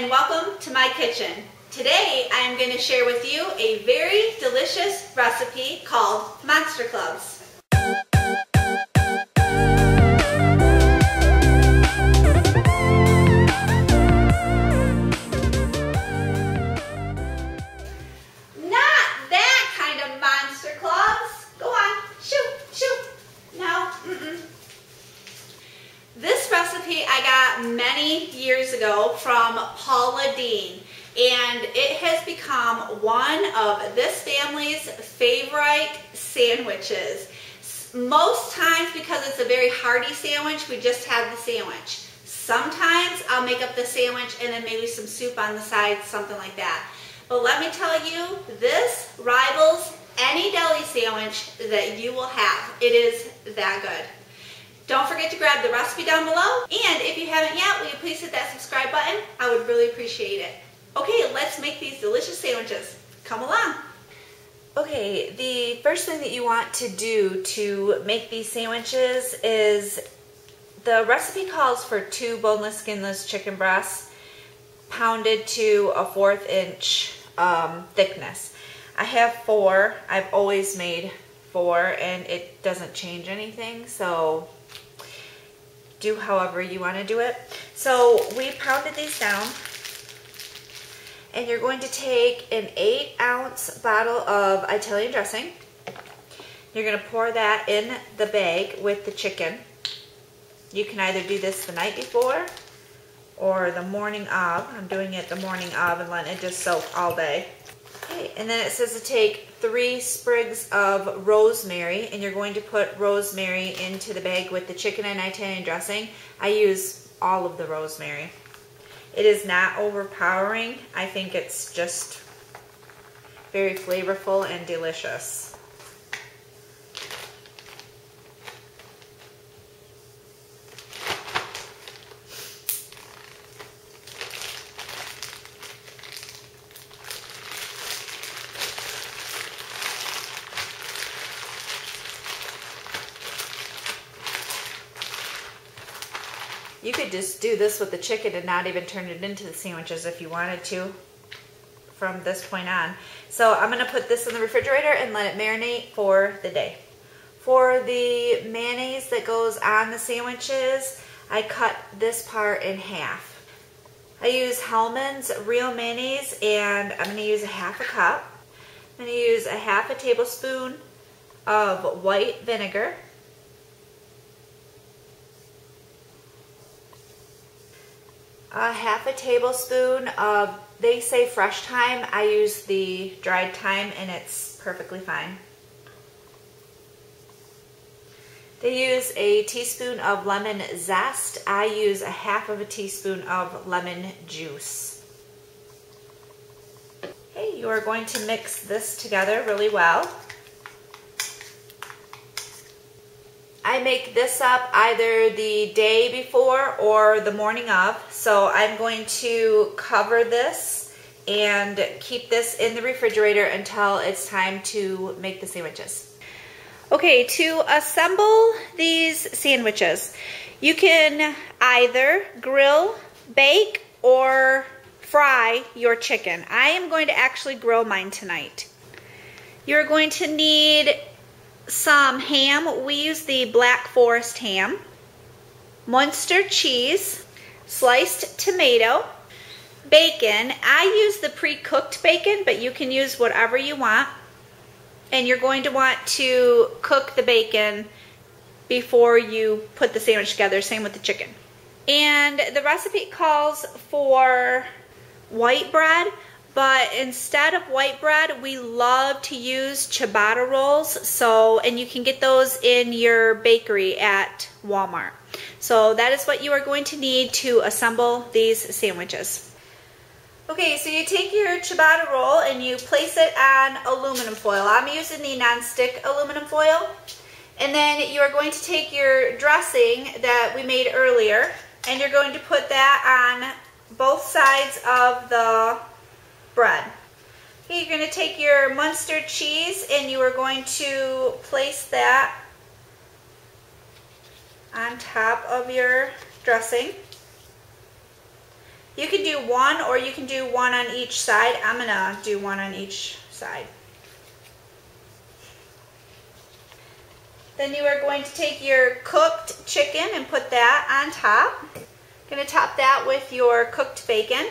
and welcome to my kitchen. Today I am going to share with you a very delicious recipe called Monster Clubs. This recipe I got many years ago from Paula Deen, and it has become one of this family's favorite sandwiches. Most times, because it's a very hearty sandwich, we just have the sandwich. Sometimes I'll make up the sandwich and then maybe some soup on the side, something like that. But let me tell you, this rivals any deli sandwich that you will have. It is that good. Don't forget to grab the recipe down below, and if you haven't yet, will you please hit that subscribe button? I would really appreciate it. Okay, let's make these delicious sandwiches. Come along. Okay, the first thing that you want to do to make these sandwiches is, the recipe calls for 2 boneless, skinless chicken breasts pounded to a 1/4 inch thickness. I have 4. I've always made 4, and it doesn't change anything, so do however you want to do it. So we pounded these down, and you're going to take an 8-ounce bottle of Italian dressing. You're going to pour that in the bag with the chicken. You can either do this the night before or the morning of. I'm doing it the morning of and letting it just soak all day. Okay, and then it says to take 3 sprigs of rosemary, and you're going to put rosemary into the bag with the chicken and Italian dressing. I use all of the rosemary. It is not overpowering. I think it's just very flavorful and delicious. You could just do this with the chicken and not even turn it into the sandwiches if you wanted to from this point on. So I'm going to put this in the refrigerator and let it marinate for the day. For the mayonnaise that goes on the sandwiches, I cut this part in half. I use Hellmann's real mayonnaise, and I'm going to use a 1/2 cup. I'm going to use a 1/2 tablespoon of white vinegar. A 1/2 tablespoon of, they say fresh thyme. I use the dried thyme, and it's perfectly fine. They use a teaspoon of lemon zest. I use a 1/2 teaspoon of lemon juice. Okay, you are going to mix this together really well. I make this up either the day before or the morning of, so I'm going to cover this and keep this in the refrigerator until it's time to make the sandwiches. Okay, to assemble these sandwiches, you can either grill, bake, or fry your chicken. I am going to actually grill mine tonight. You're going to need some ham. We use the Black Forest ham, Munster cheese, sliced tomato, bacon. I use the pre-cooked bacon, but you can use whatever you want. And you're going to want to cook the bacon before you put the sandwich together, same with the chicken. And the recipe calls for white bread, but instead of white bread, we love to use ciabatta rolls. And you can get those in your bakery at Walmart. So that is what you are going to need to assemble these sandwiches. Okay, so you take your ciabatta roll and you place it on aluminum foil. I'm using the non-stick aluminum foil. And then you are going to take your dressing that we made earlier, and you're going to put that on both sides of the bread. Okay, you're going to take your Munster cheese and you are going to place that on top of your dressing. You can do one or you can do one on each side. I'm gonna do one on each side. Then you are going to take your cooked chicken and put that on top. Going to top that with your cooked bacon.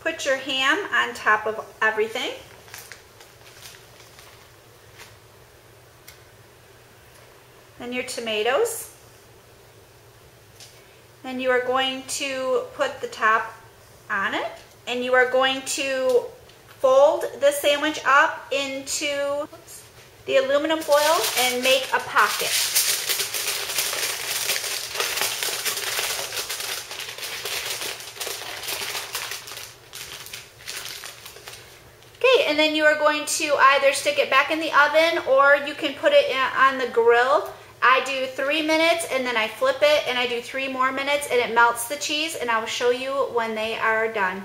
Put your ham on top of everything. Then your tomatoes. Then you are going to put the top on it, and you are going to fold the sandwich up into the aluminum foil and make a pocket. Okay, and then you are going to either stick it back in the oven or you can put it on the grill. I do 3 minutes and then I flip it and I do 3 more minutes and it melts the cheese, and I will show you when they are done.